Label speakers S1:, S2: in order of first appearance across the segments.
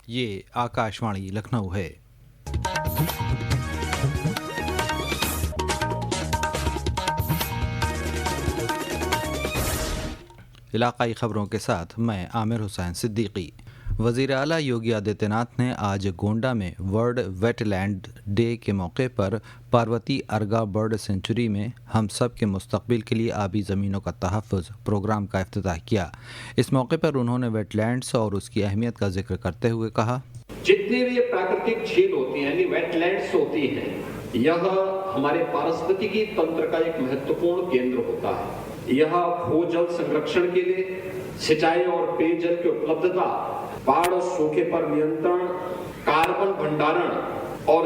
S1: یہ آکاشوانی لکھنؤ ہے۔ علاقائی خبروں کے ساتھ میں عامر حسین صدیقی۔ وزیر اعلیٰ یوگی آدتیہ ناتھ نے آج گونڈا میں ورلڈ ویٹ لینڈ ڈے کے موقع پر پاروتی ارگا برڈ سینچری میں ہم سب کے مستقبل کے لیے آبی زمینوں کا تحفظ پروگرام کا افتتاح کیا۔ اس موقع پر انہوں نے ویٹ لینڈز اور اس کی اہمیت کا ذکر کرتے ہوئے کہا،
S2: جتنی بھی یہ پراکرتک جھیل ہوتی ہیں یعنی ویٹ لینڈز ہوتی ہیں، یہ ہمارے پارستھتکی تنتر کا ایک مہتوپورن کیندر ہوتا ہے۔ یہ بھوجل سنرکشن کے لیے سینچائی اور پیے جل کی اپلبدھتا، باڑھ اور سوکھے پر نینترن، کاربن بھنڈارن اور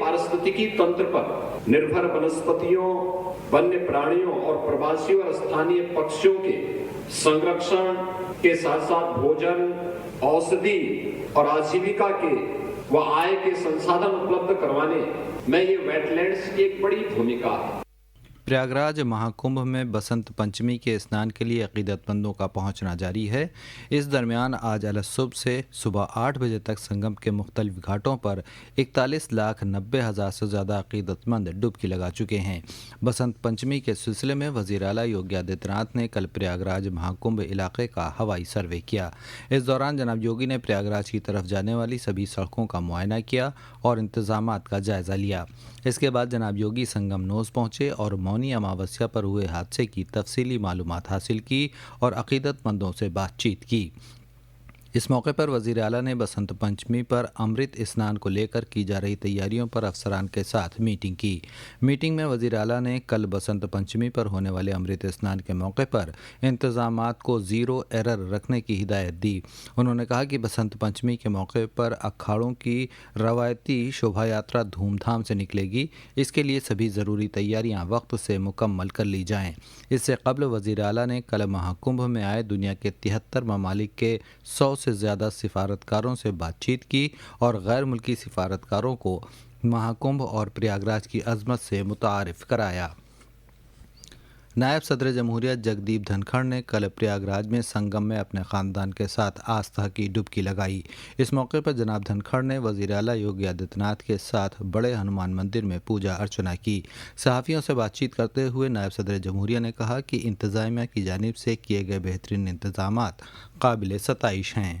S2: پارستھتکی تنتر پر نربھر ونسپتیوں، ونیہ پرانیوں اور پرواسیوں اور استھانیہ پکشیوں کے سنرکشن کے ساتھ ساتھ بھوجن، اوشدھی اور آجیوکا کے و آئے کے سنسادھن اپلبدھ کروانے میں یہ ویٹ لینڈز کی ایک بڑی بھومکا ہے۔
S1: پریاگراج مہاکنبھ میں بسنت پنچمی کے اسنان کے لیے عقیدت مندوں کا پہنچنا جاری ہے۔ اس درمیان آج الصبح سے صبح 8 بجے تک سنگم کے مختلف گھاٹوں پر 41,90,000 سے زیادہ عقیدت مند ڈبکی لگا چکے ہیں۔ بسنت پنچمی کے سلسلے میں وزیر اعلیٰ یوگی آدتیہ ناتھ نے کل پریاگراج مہاکنبھ علاقے کا ہوائی سروے کیا۔ اس دوران جناب یوگی نے پریاگراج کی طرف جانے والی سبھی سڑکوں کا معائنہ کیا اور انتظامات کا جائزہ لیا۔ اس کے بعد جناب یوگی سنگم نوز پہنچے اور مونی اماوسیا پر ہوئے حادثے کی تفصیلی معلومات حاصل کی اور عقیدت مندوں سے بات چیت کی۔ اس موقع پر وزیر اعلیٰ نے بسنت پنچمی پر امرت اسنان کو لے کر کی جا رہی تیاریوں پر افسران کے ساتھ میٹنگ کی۔ میٹنگ میں وزیر اعلیٰ نے کل بسنت پنچمی پر ہونے والے امرت اسنان کے موقع پر انتظامات کو زیرو ایرر رکھنے کی ہدایت دی۔ انہوں نے کہا کہ بسنت پنچمی کے موقع پر اکھاڑوں کی روایتی شوبھا یاترا دھوم دھام سے نکلے گی، اس کے لیے سبھی ضروری تیاریاں وقت سے مکمل کر لی جائیں۔ اس سے قبل وزیر اعلیٰ نے کل مہاکنبھ میں آئے دنیا کے 73 ممالک کے 100 سے زیادہ سفارتکاروں سے بات چیت کی اور غیر ملکی سفارتکاروں کو مہاکنبھ اور پریاگراج کی عظمت سے متعارف کرایا۔ نائب صدر جمہوریہ جگدیپ دھنکھڑ نے کل پریاگراج میں سنگم میں اپنے خاندان کے ساتھ آستھا کی ڈبکی لگائی۔ اس موقع پر جناب دھنکھڑ نے وزیر اعلیٰ یوگی آدتیہ ناتھ کے ساتھ بڑے ہنومان مندر میں پوجا ارچنا کی۔ صحافیوں سے بات چیت کرتے ہوئے نائب صدر جمہوریہ نے کہا کہ انتظامیہ کی جانب سے کیے گئے بہترین انتظامات قابل ستائش ہیں۔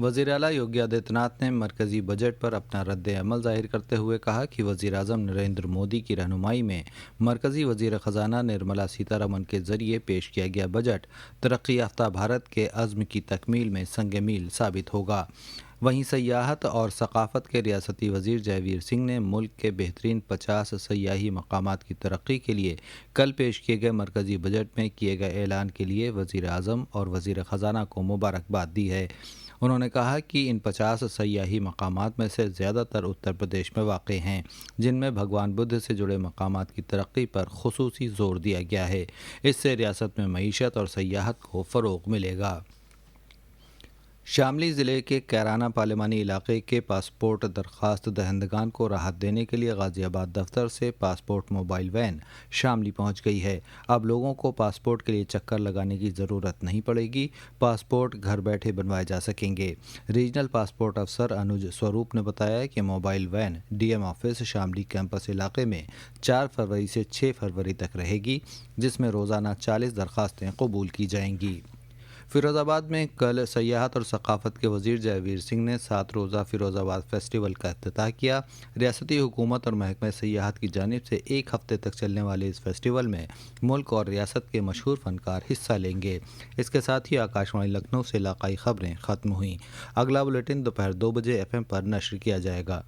S1: وزیر اعلیٰ یوگی آدتیہ ناتھ نے مرکزی بجٹ پر اپنا رد عمل ظاہر کرتے ہوئے کہا کہ وزیر اعظم نریندر مودی کی رہنمائی میں مرکزی وزیر خزانہ نرملا سیتا رمن کے ذریعے پیش کیا گیا بجٹ ترقی یافتہ بھارت کے عزم کی تکمیل میں سنگ میل ثابت ہوگا۔ وہیں سیاحت اور ثقافت کے ریاستی وزیر جے ویر سنگھ نے ملک کے بہترین 50 سیاحی مقامات کی ترقی کے لیے کل پیش کیے گئے مرکزی بجٹ میں کیے گئے اعلان کے لیے وزیر اعظم اور وزیر خزانہ کو مبارکباد دی ہے۔ انہوں نے کہا کہ ان 50 سیاحی مقامات میں سے زیادہ تر اتر پردیش میں واقع ہیں، جن میں بھگوان بدھ سے جڑے مقامات کی ترقی پر خصوصی زور دیا گیا ہے۔ اس سے ریاست میں معیشت اور سیاحت کو فروغ ملے گا۔ شاملی ضلع کے کیرانہ پارلیمانی علاقے کے پاسپورٹ درخواست دہندگان کو راحت دینے کے لیے غازی آباد دفتر سے پاسپورٹ موبائل وین شاملی پہنچ گئی ہے۔ اب لوگوں کو پاسپورٹ کے لیے چکر لگانے کی ضرورت نہیں پڑے گی، پاسپورٹ گھر بیٹھے بنوائے جا سکیں گے۔ ریجنل پاسپورٹ افسر انوج سوروپ نے بتایا کہ mobile van D M office Shamli campus علاقے میں 4 فروری سے 6 فروری تک رہے گی، جس میں روزانہ 40 درخواستیں قبول کی جائیں گی۔ فیروز آباد میں کل سیاحت اور ثقافت کے وزیر جے ویر سنگھ نے 7 روزہ فیروز آباد فیسٹیول کا افتتاح کیا۔ ریاستی حکومت اور محکمہ سیاحت کی جانب سے 1 ہفتے تک چلنے والے اس فیسٹیول میں ملک اور ریاست کے مشہور فنکار حصہ لیں گے۔ اس کے ساتھ ہی آکاشوانی لکھنؤ سے علاقائی خبریں ختم ہوئیں۔ اگلا بلیٹن دوپہر 2 بجے FM پر نشر کیا جائے گا۔